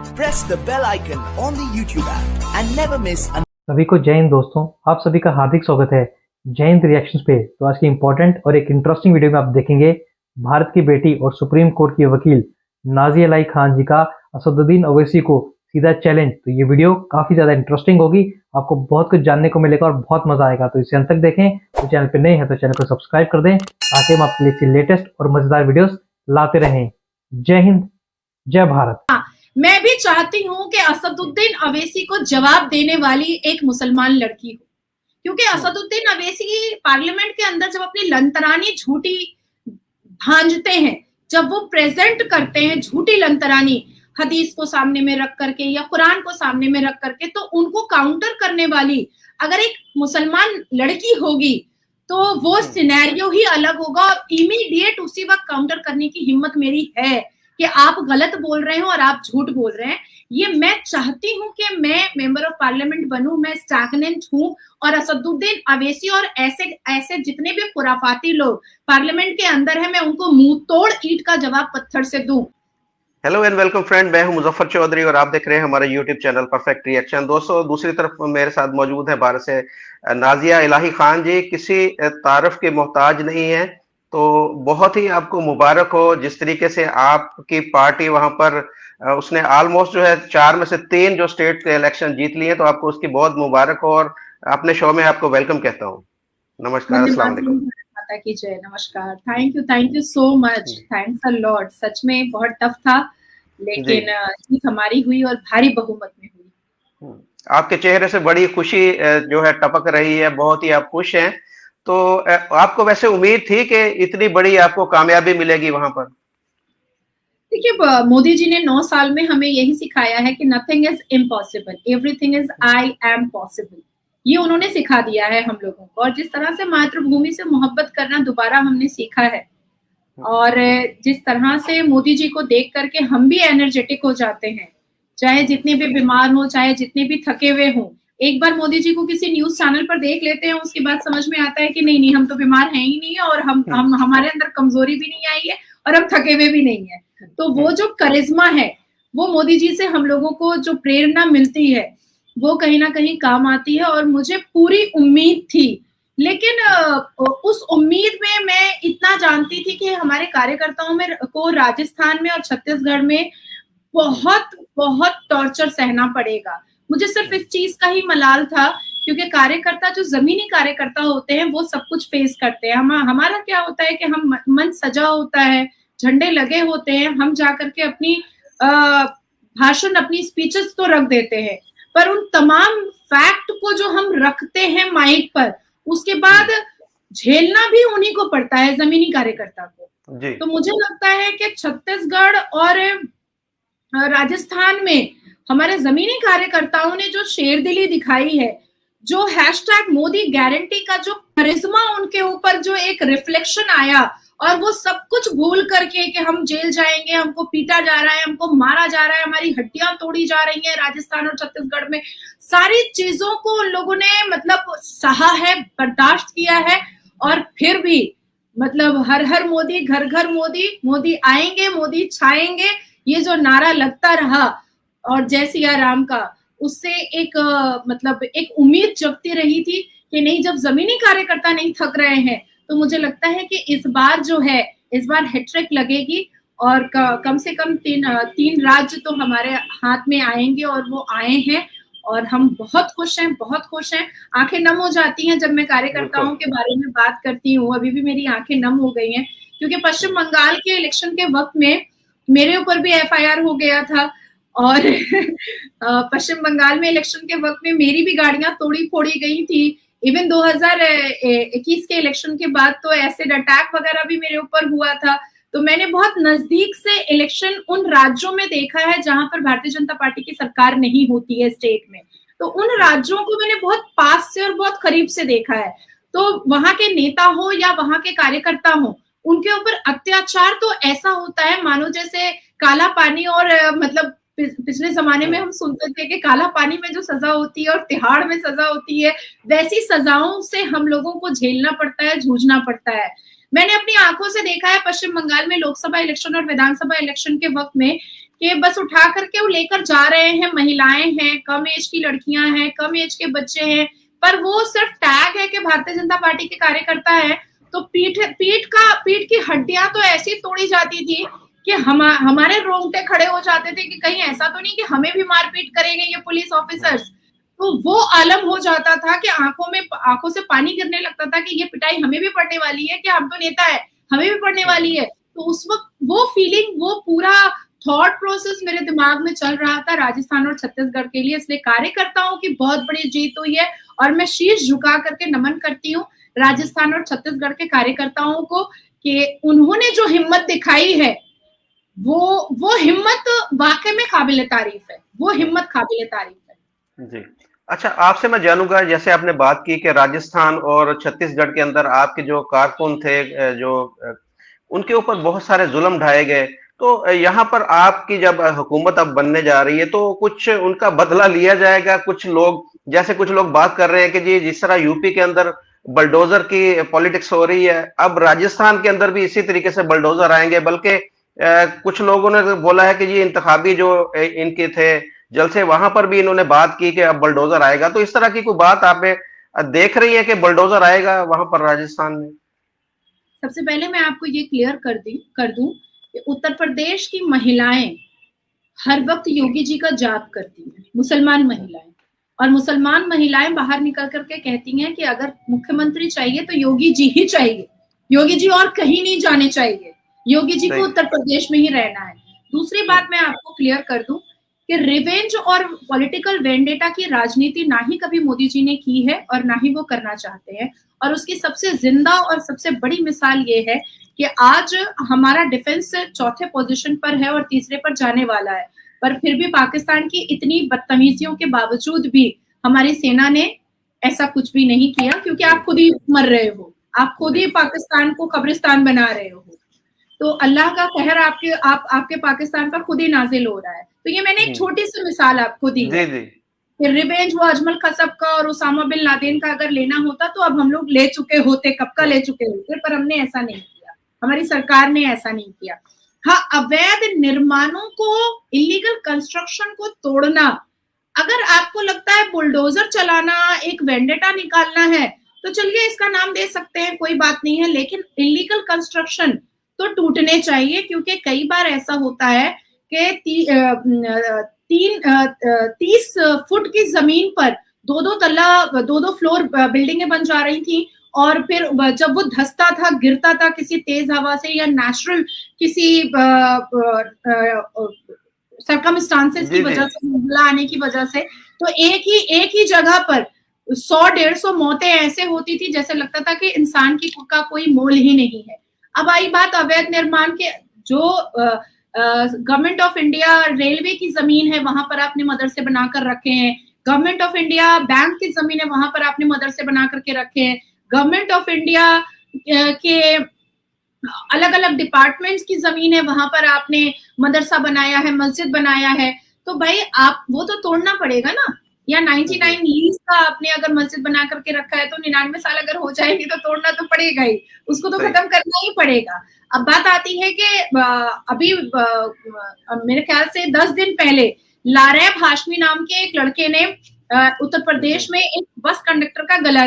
Press the bell icon on the YouTube app and never miss an सभी को जय हिंद दोस्तों, आप सभी का हार्दिक स्वागत है जय हिंद रिएक्शंस पे। तो आज की इंपॉर्टेंट और एक इंटरेस्टिंग वीडियो में आप देखेंगे भारत की बेटी और सुप्रीम कोर्ट की वकील नाज़िया इलाही खान जी का असदुद्दीन ओवैसी को सीधा चैलेंज। तो ये वीडियो काफी ज्यादा इंटरेस्टिंग होगी, आपको बहुत कुछ जानने को मिलेगा और बहुत मजा आएगा। तो इसे अंत तक देखें। तो चैनल पे नए हैं तो चैनल को सब्सक्राइब कर दें ताकि हम आपके लिए लेटेस्ट और मजेदार वीडियोस लाते रहें। जय हिंद, जय भारत। मैं भी चाहती हूँ कि असदुद्दीन अवैसी को जवाब देने वाली एक मुसलमान लड़की हो, क्योंकि असदुद्दीन अवैसी पार्लियामेंट के अंदर जब अपनी लंतरानी झूठी भांजते हैं, जब वो प्रेजेंट करते हैं झूठी लंतरानी हदीस को सामने में रख करके या कुरान को सामने में रख करके, तो उनको काउंटर करने वाली अगर एक मुसलमान लड़की होगी तो वो सिनेरियो ही अलग होगा और इमीडिएट उसी वक्त काउंटर करने की हिम्मत मेरी है कि आप गलत बोल रहे हो और आप झूठ बोल रहे हैं। ये मैं चाहती हूं कि मैं मेंबर ऑफ पार्लियामेंट बनूं, मैं स्टैग्नेंट हूं और असदुद्दीन अवैसी और ऐसे जितने भी खुराफाती लोग पार्लियामेंट के अंदर है, मैं उनको मुंह तोड़ ईंट का जवाब पत्थर से दूं। हेलो एंड वेलकम फ्रेंड, मैं हूं मुजफ्फर चौधरी और आप देख रहे हैं हमारा यूट्यूब चैनल परफेक्ट रिएक्शन। दोस्तों, दूसरी तरफ मेरे साथ मौजूद है भारत से नाज़िया इलाही खान जी। किसी तारफ के मोहताज नहीं है, तो बहुत ही आपको मुबारक हो जिस तरीके से आपकी पार्टी वहां पर उसने ऑलमोस्ट जो है 4 में से 3 जो स्टेट के इलेक्शन जीत लिए, तो आपको उसकी बहुत मुबारक हो और अपने शो में आपको वेलकम कहता हूँ। नमस्कार, अस्सलाम वालेकुम। माता की जय, नमस्कार। Thank you so much, thanks a lot. सच में बहुत टफ था, लेकिन जीत हमारी हुई और भारी बहुमत में हुई। आपके चेहरे से बड़ी खुशी जो है टपक रही है, बहुत ही आप खुश हैं। तो आपको वैसे उम्मीद थी कि इतनी बड़ी आपको कामयाबी मिलेगी वहां पर? देखिए, मोदी जी ने 9 साल में हमें यही सिखाया है कि nothing is impossible, everything is I am possible. ये उन्होंने सिखा दिया है हम लोगों को, और जिस तरह से मातृभूमि से मोहब्बत करना दोबारा हमने सीखा है, और जिस तरह से मोदी जी को देख करके हम भी एनर्जेटिक हो जाते हैं, चाहे जितने भी बीमार हो, चाहे जितने भी थके हुए हों। एक बार मोदी जी को किसी न्यूज चैनल पर देख लेते हैं, उसके बाद समझ में आता है कि नहीं, हम तो बीमार हैं ही नहीं है और हम हमारे अंदर कमजोरी भी नहीं आई है और हम थके हुए भी नहीं है। तो वो जो करिश्मा है, वो मोदी जी से हम लोगों को जो प्रेरणा मिलती है, वो कहीं ना कहीं काम आती है। और मुझे पूरी उम्मीद थी, लेकिन उस उम्मीद में मैं इतना जानती थी कि हमारे कार्यकर्ताओं में को राजस्थान में और छत्तीसगढ़ में बहुत बहुत टॉर्चर सहना पड़ेगा। मुझे सिर्फ इस चीज का ही मलाल था, क्योंकि कार्यकर्ता जो जमीनी कार्यकर्ता होते हैं वो सब कुछ फेस करते हैं। हमारा क्या होता है कि हम मन सजा होता है, झंडे लगे होते हैं, हम जाकर के अपनी भाषण, अपनी स्पीचेस तो रख देते हैं, पर उन तमाम फैक्ट को जो हम रखते हैं माइक पर, उसके बाद झेलना भी उन्हीं को पड़ता है, जमीनी कार्यकर्ता को। तो मुझे लगता है कि छत्तीसगढ़ और राजस्थान में हमारे जमीनी कार्यकर्ताओं ने जो शेरदिली दिखाई है, जो हैशटैग मोदी गारंटी का जो करिश्मा उनके ऊपर जो एक रिफ्लेक्शन आया, और वो सब कुछ भूल करके कि हम जेल जाएंगे, हमको पीटा जा रहा है, हमको मारा जा रहा है, हमारी हड्डियां तोड़ी जा रही हैं राजस्थान और छत्तीसगढ़ में, सारी चीजों को उन लोगों ने मतलब सहा है, बर्दाश्त किया है। और फिर भी मतलब हर हर मोदी, घर घर मोदी, मोदी आएंगे, मोदी छाएंगे, ये जो नारा लगता रहा, और जय सिया राम का, उससे एक मतलब एक उम्मीद जगती रही थी कि नहीं, जब जमीनी कार्यकर्ता नहीं थक रहे हैं, तो मुझे लगता है कि इस बार जो है, इस बार हैट्रिक लगेगी और कम से कम 3 राज्य तो हमारे हाथ में आएंगे, और वो आए हैं और हम बहुत खुश हैं, बहुत खुश हैं। आंखें नम हो जाती हैं जब मैं कार्यकर्ताओं के बारे में बात करती हूँ, अभी भी मेरी आंखें नम हो गई हैं, क्योंकि पश्चिम बंगाल के इलेक्शन के वक्त में मेरे ऊपर भी FIR हो गया था, और पश्चिम बंगाल में इलेक्शन के वक्त में मेरी भी गाड़ियां तोड़ी फोड़ी गई थी। इवन 2021 के इलेक्शन के बाद तो एसिड अटैक वगैरह भी मेरे ऊपर हुआ था। तो मैंने बहुत नजदीक से इलेक्शन उन राज्यों में देखा है जहां पर भारतीय जनता पार्टी की सरकार नहीं होती है स्टेट में, तो उन राज्यों को मैंने बहुत पास से और बहुत करीब से देखा है। तो वहां के नेता हो या वहां के कार्यकर्ता हो, उनके ऊपर अत्याचार तो ऐसा होता है मानो जैसे काला पानी, और मतलब पिछले जमाने में हम सुनते थे कि काला पानी में जो सजा होती है और तिहाड़ में सजा होती है, वैसी सजाओं से हम लोगों को झेलना पड़ता है, जूझना पड़ता है। मैंने अपनी आंखों से देखा है पश्चिम बंगाल में लोकसभा इलेक्शन और विधानसभा इलेक्शन के वक्त में कि बस उठा करके वो लेकर जा रहे हैं, महिलाएं हैं, कम एज की लड़कियां हैं, कम एज के बच्चे हैं, पर वो सिर्फ टैग है कि भारतीय जनता पार्टी के कार्यकर्ता है। तो पीठ की हड्डियां तो ऐसी तोड़ी जाती थी कि हमारे रोंगटे खड़े हो जाते थे कि कहीं ऐसा तो नहीं कि हमें भी मारपीट करेंगे ये पुलिस ऑफिसर्स। तो वो आलम हो जाता था कि आंखों से पानी गिरने लगता था कि ये पिटाई हमें भी पड़ने वाली है, कि हम तो नेता है, हमें भी पड़ने वाली है। तो उस वक्त वो फीलिंग, वो पूरा थॉट प्रोसेस मेरे दिमाग में चल रहा था राजस्थान और छत्तीसगढ़ के लिए। इसलिए कार्यकर्ताओं की बहुत बड़ी जीत हुई है और मैं शीश झुका करके नमन करती हूँ राजस्थान और छत्तीसगढ़ के कार्यकर्ताओं को कि उन्होंने जो हिम्मत दिखाई है वो हिम्मत वाकई में काबिले तारीफ है, वो हिम्मत काबिले तारीफ है। जी, अच्छा, आपसे मैं जानूंगा, जैसे आपने बात की कि राजस्थान और छत्तीसगढ़ के अंदर आपके जो कारकुन थे, जो उनके ऊपर बहुत सारे जुल्म ढाए गए, तो यहाँ पर आपकी जब हुकूमत अब बनने जा रही है तो कुछ उनका बदला लिया जाएगा? कुछ लोग बात कर रहे हैं कि जी जिस तरह यूपी के अंदर बलडोजर की पॉलिटिक्स हो रही है, अब राजस्थान के अंदर भी इसी तरीके से बलडोजर आएंगे। बल्कि कुछ लोगों ने तो बोला है कि जी इंतखाबी जो इनके थे जलसे, वहां पर भी इन्होंने बात की कि अब बलडोजर आएगा। तो इस तरह की कोई बात आप देख रही है कि बलडोजर आएगा वहां पर राजस्थान में? सबसे पहले मैं आपको ये क्लियर कर दूं कि उत्तर प्रदेश की महिलाएं हर वक्त योगी जी का जाप करती हैं, मुसलमान महिलाएं। और मुसलमान महिलाएं बाहर निकल करके कहती हैं कि अगर मुख्यमंत्री चाहिए तो योगी जी ही चाहिए, योगी जी और कहीं नहीं जाने चाहिए, योगी जी को उत्तर प्रदेश में ही रहना है। दूसरी बात मैं आपको क्लियर कर दूं कि रिवेंज और पॉलिटिकल वेंडेटा की राजनीति ना ही कभी मोदी जी ने की है और ना ही वो करना चाहते हैं। और उसकी सबसे जिंदा और सबसे बड़ी मिसाल ये है कि आज हमारा डिफेंस चौथे पोजीशन पर है और तीसरे पर जाने वाला है, पर फिर भी पाकिस्तान की इतनी बदतमीजियों के बावजूद भी हमारी सेना ने ऐसा कुछ भी नहीं किया, क्योंकि आप खुद ही मर रहे हो, आप खुद ही पाकिस्तान को कब्रिस्तान बना रहे हो। तो अल्लाह का कहर आपके पाकिस्तान पर खुद ही नाजिल हो रहा है। तो ये मैंने एक छोटी सी मिसाल आपको दी है कि रिवेंज वो अजमल खसब का और उसामा बिन लादेन का अगर लेना होता तो अब हम लोग ले चुके होते, कब का ले चुके होते, पर हमने ऐसा नहीं किया, हमारी सरकार ने ऐसा नहीं किया। हाँ, अवैध निर्माणों को, इलीगल कंस्ट्रक्शन को तोड़ना, अगर आपको लगता है बुलडोजर चलाना एक वेंडेटा निकालना है तो चलिए इसका नाम दे सकते हैं, कोई बात नहीं है, लेकिन इलीगल कंस्ट्रक्शन तो टूटने चाहिए। क्योंकि कई बार ऐसा होता है कि 30 फुट की जमीन पर दो फ्लोर बिल्डिंगें बन जा रही थी, और फिर जब वो धंसता था, गिरता था किसी तेज हवा से या नेचुरल किसी सर्कमस्टांसेस की वजह से, हमला आने की वजह से, तो एक ही जगह पर 100-150 मौतें ऐसे होती थी जैसे लगता था कि इंसान का कोई मोल ही नहीं है। अब आई बात अवैध निर्माण के, जो गवर्नमेंट ऑफ इंडिया रेलवे की जमीन है वहां पर आपने मदरसे बनाकर रखे हैं, गवर्नमेंट ऑफ इंडिया बैंक की जमीन है वहां पर आपने मदरसे बना करके रखे हैं, गवर्नमेंट ऑफ इंडिया के अलग अलग डिपार्टमेंट्स की जमीन है वहां पर आपने मदरसा बनाया है, मस्जिद बनाया है। तो भाई आप वो तो तोड़ना पड़ेगा ना, या 99 लीज का आपने अगर मस्जिद बना करके रखा है तो 99 साल अगर हो जाएगी तो तोड़ना तो पड़ेगा ही, उसको तो खत्म करना ही पड़ेगा। अब बात आती है कि अभी मेरे ख्याल से 10 दिन पहले लारेब हाशमी नाम के एक लड़के ने उत्तर प्रदेश में एक बस कंडक्टर का गला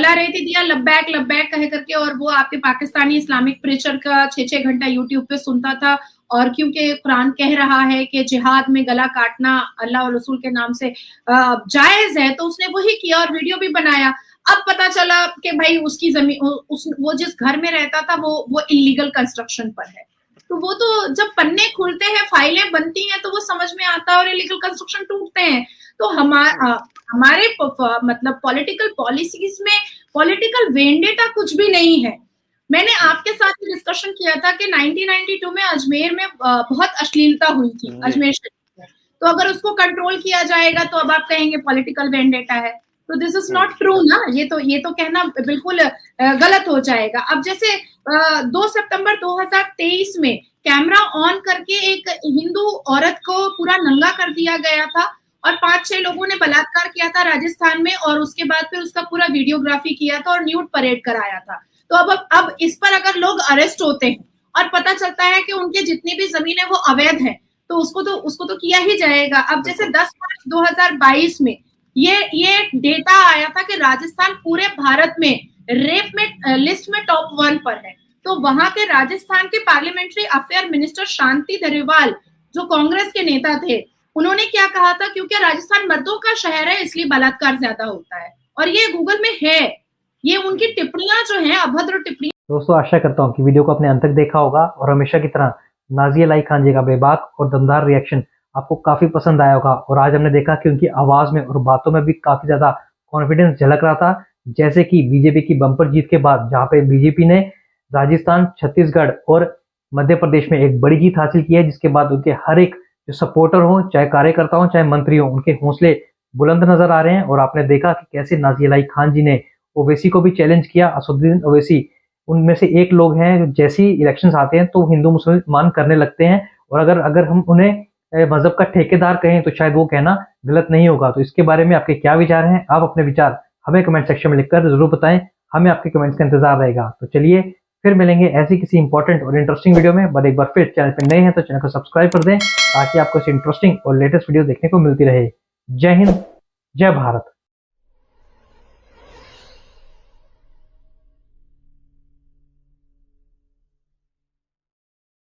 रेत दिया, लब्बैक लब्बैक कह करके, और वो आपके पाकिस्तानी इस्लामिक प्रीचर का 6-6 घंटा यूट्यूब पे सुनता था। और क्योंकि कुरान कह रहा है कि जिहाद में गला काटना अल्लाह और रसूल के नाम से जायज है, तो उसने वही किया और वीडियो भी बनाया। अब पता चला कि भाई उसकी जमीन, वो जिस घर में रहता था वो इलीगल कंस्ट्रक्शन पर है। तो वो तो जब पन्ने खुलते हैं, फाइलें बनती हैं, तो वो समझ में आता है और इलीगल कंस्ट्रक्शन टूटते हैं। तो हमारे मतलब पॉलिटिकल पॉलिसीज में पॉलिटिकल वेंडेटा कुछ भी नहीं है। मैंने आपके साथ डिस्कशन किया था कि 1992 में अजमेर में बहुत अश्लीलता हुई थी, अजमेर शरीफ में, तो अगर उसको कंट्रोल किया जाएगा तो अब आप कहेंगे पॉलिटिकल वेंडेटा है। तो दिस इज नॉट ट्रू ना, ये तो कहना बिल्कुल गलत हो जाएगा। अब जैसे 2 सितंबर 2023 में कैमरा ऑन करके एक हिंदू औरत को पूरा नंगा कर दिया गया था और 5-6 लोगों ने बलात्कार किया था राजस्थान में, और उसके बाद फिर उसका पूरा वीडियोग्राफी किया था और न्यूड परेड कराया था। तो अब इस पर अगर लोग अरेस्ट होते हैं और पता चलता है कि उनके जितनी भी जमीन है वो अवैध है, उसको तो किया ही जाएगा। अब जैसे 10 मार्च 2022 में ये डेटा आया था कि राजस्थान पूरे भारत में रेप में लिस्ट में टॉप 1 पर है। तो वहां के राजस्थान के parliamentary affair minister Shanti Dhariwal जो कांग्रेस के नेता थे, उन्होंने क्या कहा था, क्योंकि राजस्थान मर्दों का शहर है इसलिए बलात्कार ज्यादा होता है, और ये गूगल में है। ये उनकी टिप्पणियां जो हैं, अभद्र टिप्पणियां। दोस्तों आशा करता हूँ कि वीडियो को आपने अंत तक देखा होगा और हमेशा की तरह नाजिया इलाही खान जी का बेबाक और दमदार रिएक्शन आपको काफी पसंद आया होगा। और आज हमने देखा कि उनकी आवाज में और बातों में भी काफी ज्यादा कॉन्फिडेंस झलक रहा था, जैसे कि बीजेपी की बम्पर जीत के बाद जहां पे बीजेपी ने राजस्थान, छत्तीसगढ़ और मध्य प्रदेश में एक बड़ी जीत हासिल की है, जिसके बाद उनके हर एक जो सपोर्टर हो, चाहे कार्यकर्ता हो, चाहे मंत्री हो, उनके हौसले बुलंद नजर आ रहे हैं। और आपने देखा कि कैसे नाजिया इलाही खान जी ने ओवैसी को भी चैलेंज किया। असदुद्दीन ओवैसी उनमें से एक लोग हैं, जैसे ही इलेक्शंस आते हैं तो हिंदू मुसलमान करने लगते हैं, और अगर हम उन्हें मजहब का ठेकेदार कहें तो शायद वो कहना गलत नहीं होगा। तो इसके बारे में आपके क्या विचार हैं? आप अपने विचार हमें कमेंट सेक्शन में लिखकर जरूर बताएं, हमें आपके कमेंट्स का इंतजार रहेगा। तो चलिए फिर मिलेंगे ऐसी किसी इंपॉर्टेंट और इंटरेस्टिंग वीडियो में। बट एक बार फिर चैनल पर नए हैं तो चैनल को सब्सक्राइब कर दें ताकि आपको इंटरेस्टिंग और लेटेस्ट वीडियो देखने को मिलती रहे। जय हिंद, जय भारत।